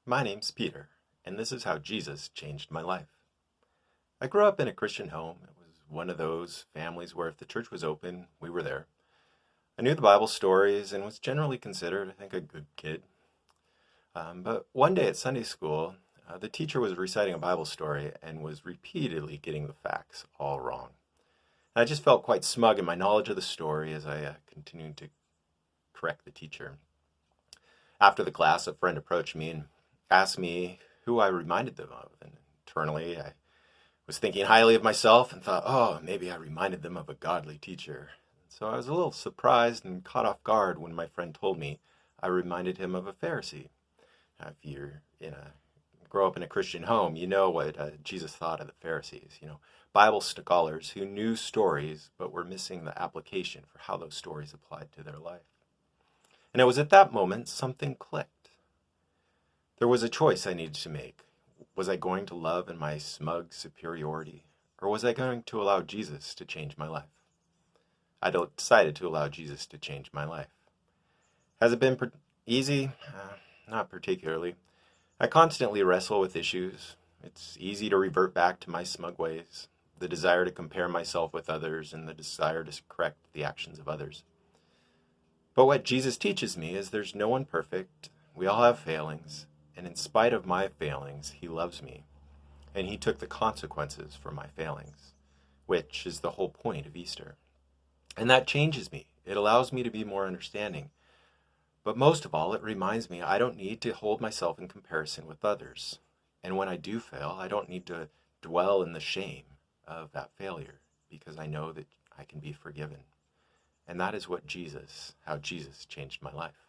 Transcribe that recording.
My name's Peter, and this is how Jesus changed my life. I grew up in a Christian home. It was one of those families where if the church was open, we were there. I knew the Bible stories and was generally considered, I think, a good kid. But one day at Sunday school, the teacher was reciting a Bible story and was repeatedly getting the facts all wrong. And I just felt quite smug in my knowledge of the story as I continued to correct the teacher. After the class, a friend approached me and asked me who I reminded them of. And internally, I was thinking highly of myself and thought, oh, maybe I reminded them of a godly teacher. So I was a little surprised and caught off guard when my friend told me I reminded him of a Pharisee. Now, if you're grow up in a Christian home, you know what Jesus thought of the Pharisees. Bible scholars who knew stories but were missing the application for how those stories applied to their life. And it was at that moment something clicked. There was a choice I needed to make. Was I going to love in my smug superiority, or was I going to allow Jesus to change my life? I decided to allow Jesus to change my life. Has it been easy? Not particularly. I constantly wrestle with issues. It's easy to revert back to my smug ways, the desire to compare myself with others, and the desire to correct the actions of others. But what Jesus teaches me is there's no one perfect. We all have failings. And in spite of my failings, he loves me. And he took the consequences for my failings, which is the whole point of Easter. And that changes me. It allows me to be more understanding. But most of all, it reminds me I don't need to hold myself in comparison with others. And when I do fail, I don't need to dwell in the shame of that failure because I know that I can be forgiven. And that is how Jesus changed my life.